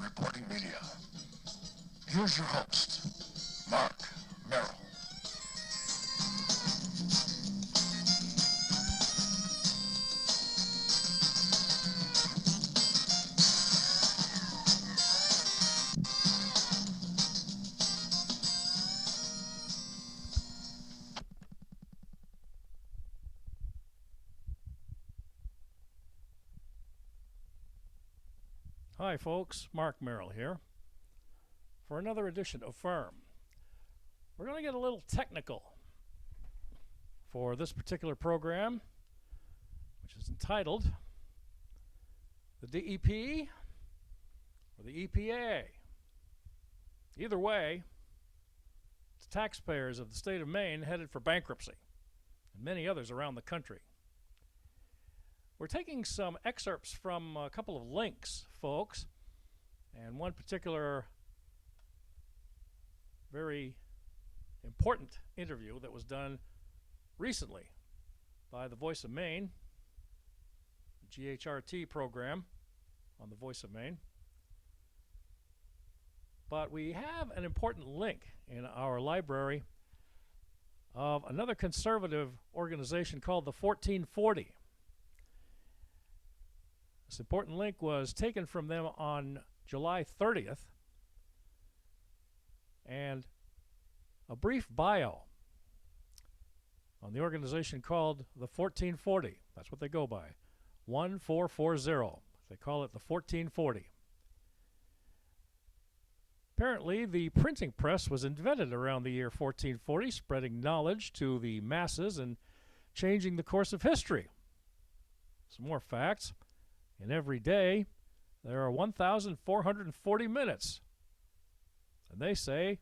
reporting media. Here's your host, Mark Merrill. Hi folks, Mark Merrill here for another edition of Firm. We're going to get a little technical for this particular program, which is entitled the DEP or the EPA. Either way, the taxpayers of the state of Maine headed for bankruptcy, and many others around the country. We're taking some excerpts from a couple of links, folks, and one particular very important interview that was done recently by the Voice of Maine, the GHRT program on the Voice of Maine. But we have an important link in our library of another conservative organization called the 1440. This important link was taken from them on July 30th, and a brief bio on the organization called the 1440. That's what they go by, 1440. They call it the 1440. Apparently, the printing press was invented around the year 1440, spreading knowledge to the masses and changing the course of history. Some more facts. In every day, there are 1,440 minutes. And they say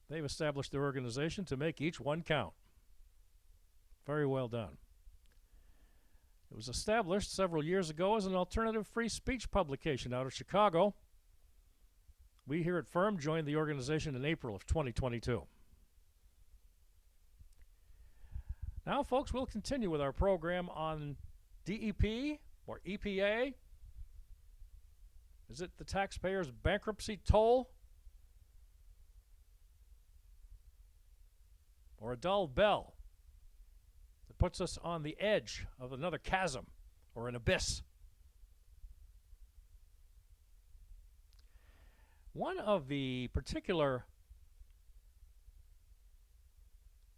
they've established their organization to make each one count. Very well done. It was established several years ago as an alternative free speech publication out of Chicago. We here at Firm joined the organization in April of 2022. Now, folks, we'll continue with our program on DEP, or EPA? Is it the taxpayers' bankruptcy toll? Or a dull bell that puts us on the edge of another chasm or an abyss? One of the particular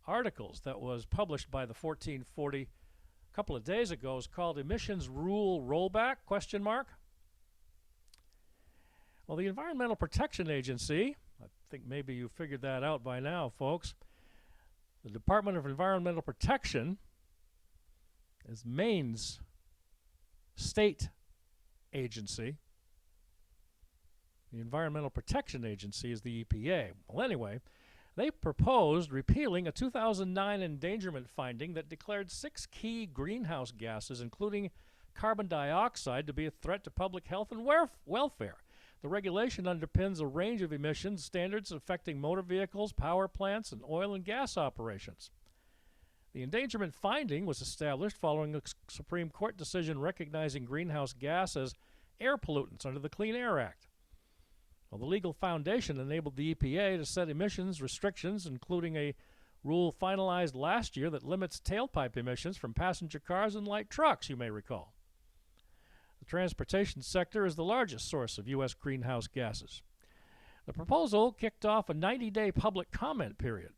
articles that was published by the 1440 a couple of days ago is called Emissions Rule Rollback, ? Well, the Environmental Protection Agency, I think maybe you figured that out by now, folks. The Department of Environmental Protection is Maine's state agency. The Environmental Protection Agency is the EPA. Well, anyway, they proposed repealing a 2009 endangerment finding that declared 6 key greenhouse gases, including carbon dioxide, to be a threat to public health and welfare. The regulation underpins a range of emissions standards affecting motor vehicles, power plants, and oil and gas operations. The endangerment finding was established following a Supreme Court decision recognizing greenhouse gas as air pollutants under the Clean Air Act. Well, the legal foundation enabled the EPA to set emissions restrictions, including a rule finalized last year that limits tailpipe emissions from passenger cars and light trucks, you may recall. The transportation sector is the largest source of U.S. greenhouse gases. The proposal kicked off a 90-day public comment period.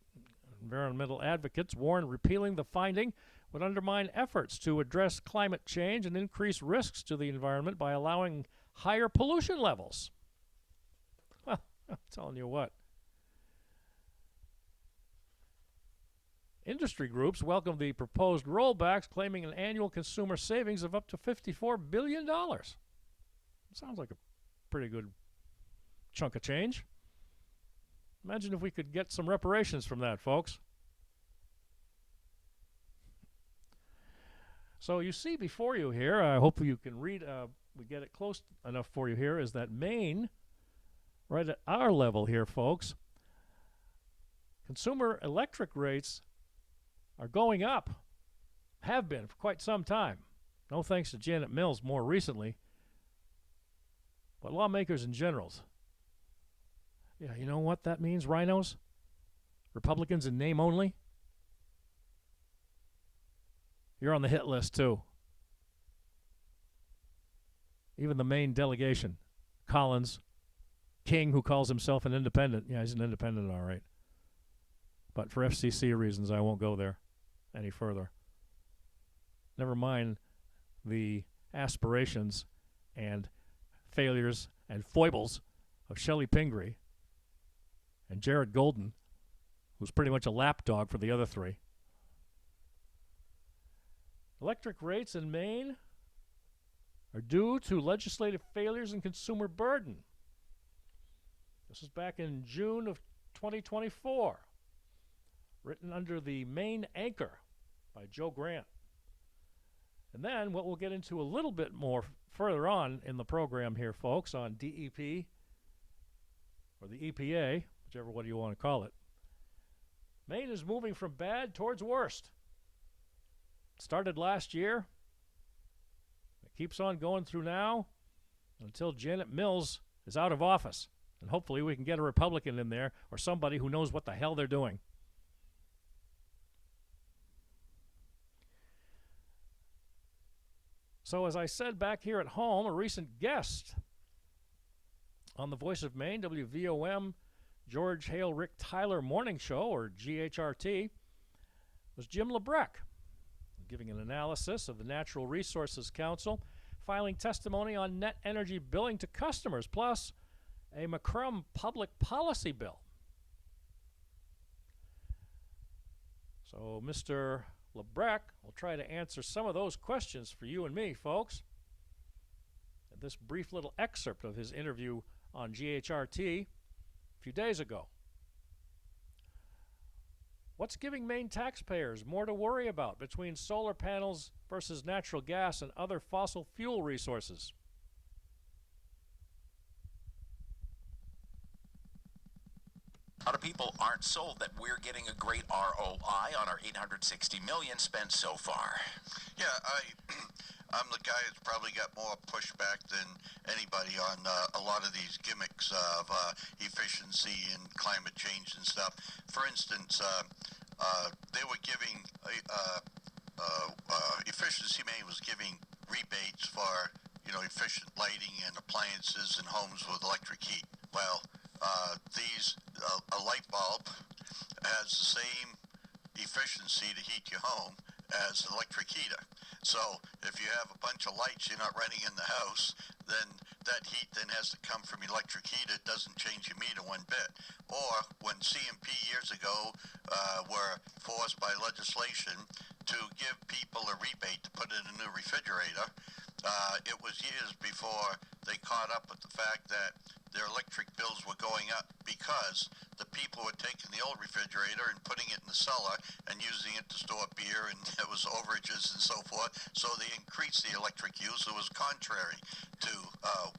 Environmental advocates warned repealing the finding would undermine efforts to address climate change and increase risks to the environment by allowing higher pollution levels. Well, I'm telling you what. Industry groups welcomed the proposed rollbacks, claiming an annual consumer savings of up to $54 billion. Sounds like a pretty good chunk of change. Imagine if we could get some reparations from that, folks. So you see before you here, I hope you can read, we get it close enough for you here, is that Maine, right at our level here, folks, consumer electric rates are going up, have been for quite some time. No thanks to Janet Mills more recently. but lawmakers in general. Yeah, you know what that means, rhinos? Republicans in name only? You're on the hit list, too. Even the Maine delegation, Collins, King, who calls himself an independent. Yeah, he's an independent, all right. But for FCC reasons, I won't go there any further. Never mind the aspirations and failures and foibles of Shelley Pingree and Jared Golden, who's pretty much a lapdog for the other three. Electric rates in Maine are due to legislative failures and consumer burden. This is back in June of 2024, written under the Maine Anchor by Joe Grant. And then what we'll get into a little bit more further on in the program here, folks, on DEP, or the EPA, whichever one you want to call it. Maine is moving from bad towards worst. It started last year. It keeps on going through now until Janet Mills is out of office. And hopefully we can get a Republican in there or somebody who knows what the hell they're doing. So as I said back here at home, a recent guest on the Voice of Maine, WVOM, George Hale Rick Tyler Morning Show, or GHRT, was Jim LeBrecque, giving an analysis of the Natural Resources Council, filing testimony on net energy billing to customers, plus a Macron public policy bill. So Mr. LeBrecque will try to answer some of those questions for you and me, folks. And this brief little excerpt of his interview on GHRT a few days ago. What's giving Maine taxpayers more to worry about between solar panels versus natural gas and other fossil fuel resources? A lot of people aren't sold that we're getting a great ROI on our $860 million spent so far. Yeah, I'm the guy that's probably got more pushback than anybody on a lot of these gimmicks of efficiency and climate change and stuff. For instance, they were giving Efficiency Maine was giving rebates for efficient lighting and appliances in homes with electric heat. Well, a light bulb has the same efficiency to heat your home as an electric heater. So if you have a bunch of lights you're not running in the house, then that heat then has to come from your electric heater. It doesn't change your meter one bit. Or when CMP years ago were forced by legislation to give people a rebate to put in a new refrigerator, it was years before they caught up with the fact that their electric bills were going up because the people were taking the old refrigerator and putting it in the cellar and using it to store beer, and there was overages and so forth. So they increased the electric use. It was contrary to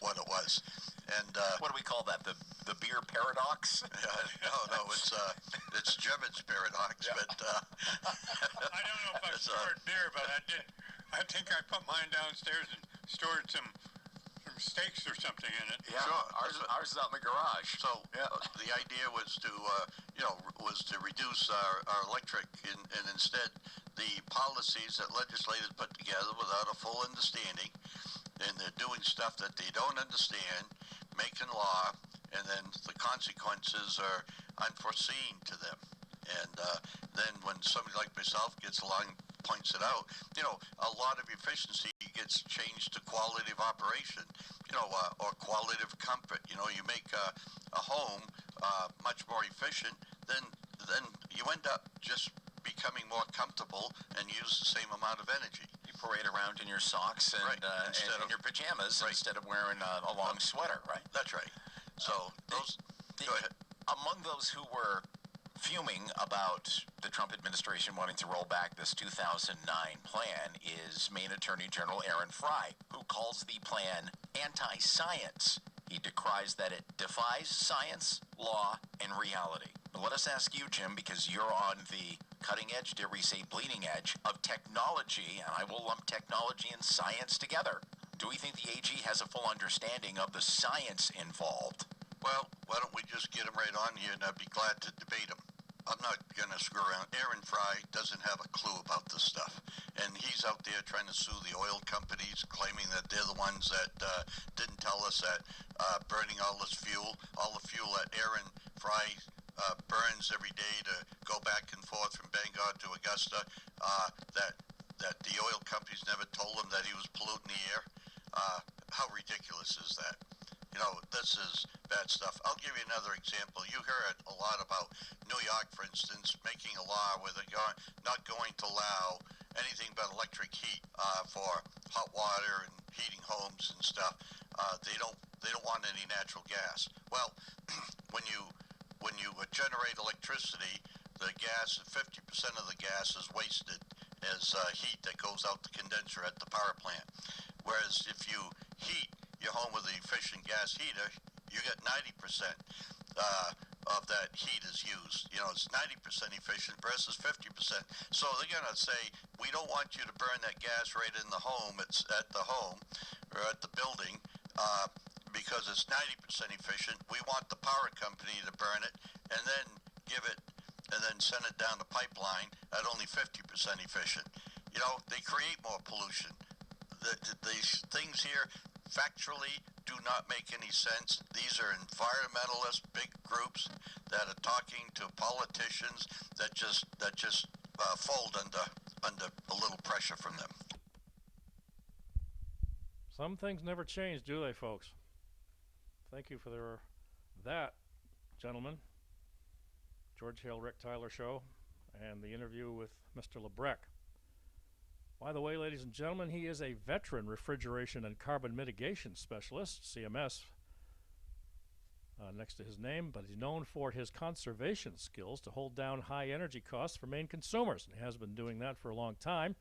what it was. And what do we call that? The beer paradox? No, it's German's paradox. Yeah. But I don't know if I've stored beer, but I think I put mine downstairs and stored some steaks or something in it. Yeah, sure. Ours is out in the garage. So the idea was to reduce our electric, and instead the policies that legislators put together without a full understanding, and they're doing stuff that they don't understand, making law, and then the consequences are unforeseen to them. And then when somebody like myself gets along and points it out, a lot of efficiency gets changed to quality of operation, or quality of comfort. You make a home much more efficient, then you end up just becoming more comfortable and use the same amount of energy. You parade around in your socks and, and in your pajamas instead of wearing a long sweater, right? That's right. So go ahead. Among those who were fuming about the Trump administration wanting to roll back this 2009 plan is Maine Attorney General Aaron Frey, who calls the plan anti-science. He decries that it defies science, law, and reality. But let us ask you, Jim, because you're on the cutting edge, dare we say bleeding edge, of technology, and I will lump technology and science together. Do we think the AG has a full understanding of the science involved? Well, why don't we just get him right on here, and I'd be glad to debate him. I'm not going to screw around. Aaron Fry doesn't have a clue about this stuff. And he's out there trying to sue the oil companies, claiming that they're the ones that didn't tell us that burning all the fuel that Aaron Fry burns every day to go back and forth from Bangor to Augusta, that the oil companies never told him that he was polluting the air. How ridiculous is that? You know, this is bad stuff. I'll give you another example. You heard a lot about New York, for instance, making a law where they're not going to allow anything but electric heat for hot water and heating homes and stuff. They don't want any natural gas. Well, when you generate electricity, the gas, 50% of the gas is wasted as heat that goes out the condenser at the power plant. Whereas if you heat your home with an efficient gas heater, you get 90% of that heat is used. You know, it's 90% efficient versus 50%. So they're going to say, we don't want you to burn that gas right in the home. It's at the home or at the building because it's 90% efficient. We want the power company to burn it and then send it down the pipeline at only 50% efficient. You know, they create more pollution. These things here factually do not make any sense. These are environmentalist big groups that are talking to politicians that just fold under a little pressure from them. Some things never change, do they, folks? Thank you for that, gentlemen. George Hale, Rick Tyler Show, and the interview with Mr. LeBrecque. By the way, ladies and gentlemen, he is a veteran refrigeration and carbon mitigation specialist, CMS, next to his name, but he's known for his conservation skills to hold down high energy costs for Maine consumers, and he has been doing that for a long time.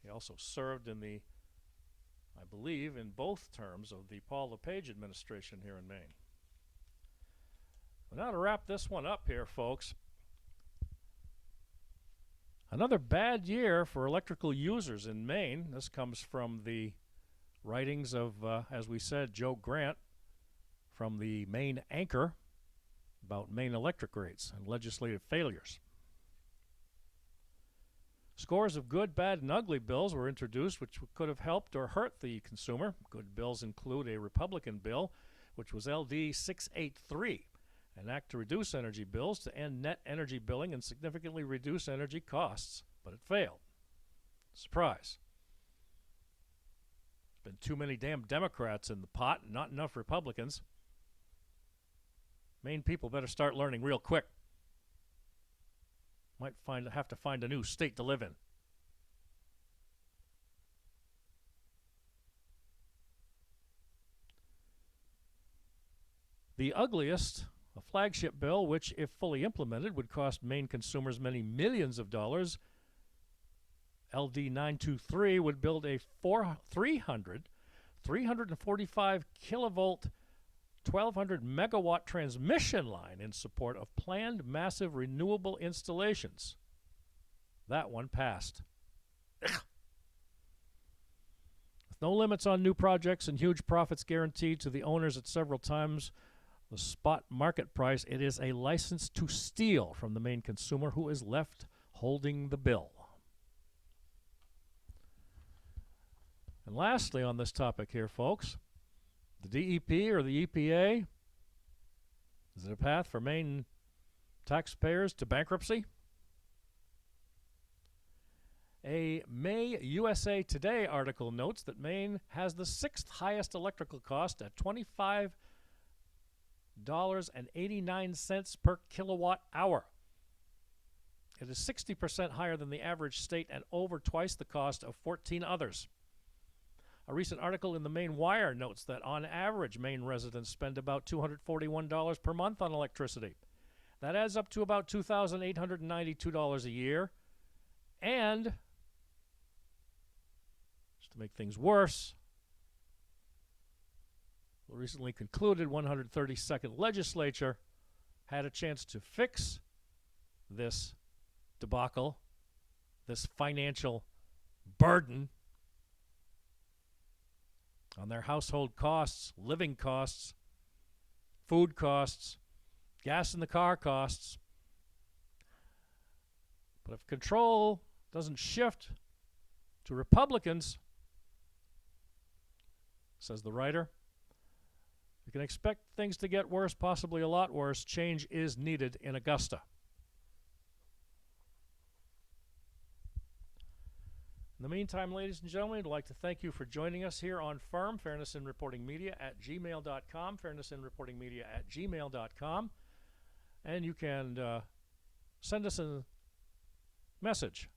He also served in I believe, in both terms of the Paul LePage administration here in Maine. Well, now to wrap this one up here, folks, another bad year for electrical users in Maine. This comes from the writings of, as we said, Joe Grant from the Maine Anchor about Maine electric rates and legislative failures. Scores of good, bad, and ugly bills were introduced which could have helped or hurt the consumer. Good bills include a Republican bill, which was LD 683, an act to reduce energy bills to end net energy billing and significantly reduce energy costs, but it failed. Surprise. There's been too many damn Democrats in the pot and not enough Republicans. Maine people better start learning real quick. Might have to find a new state to live in. The ugliest, a flagship bill which, if fully implemented, would cost Maine consumers many millions of dollars. LD 923 would build a 345 kilovolt 1,200 megawatt transmission line in support of planned massive renewable installations. That one passed. With no limits on new projects and huge profits guaranteed to the owners at several times the spot market price, it is a license to steal from the Maine consumer who is left holding the bill. And lastly on this topic here, folks, the DEP or the EPA, is it a path for Maine taxpayers to bankruptcy? A May USA Today article notes that Maine has the 6th highest electrical cost at $25.89 per kilowatt hour. It is 60% higher than the average state and over twice the cost of 14 others. A recent article in the Maine Wire notes that on average, Maine residents spend about $241 per month on electricity. That adds up to about $2,892 a year. And, just to make things worse, the recently concluded 132nd legislature had a chance to fix this debacle, this financial burden on their household costs, living costs, food costs, gas in the car costs. But if control doesn't shift to Republicans, says the writer, we can expect things to get worse, possibly a lot worse. Change is needed in Augusta. In the meantime, ladies and gentlemen, I'd like to thank you for joining us here on FIRM, Fairness in Reporting Media at gmail.com, fairnessinreportingmedia at gmail.com. And you can send us a message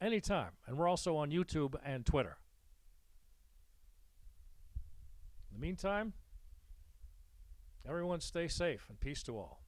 anytime. And we're also on YouTube and Twitter. In the meantime, everyone stay safe and peace to all.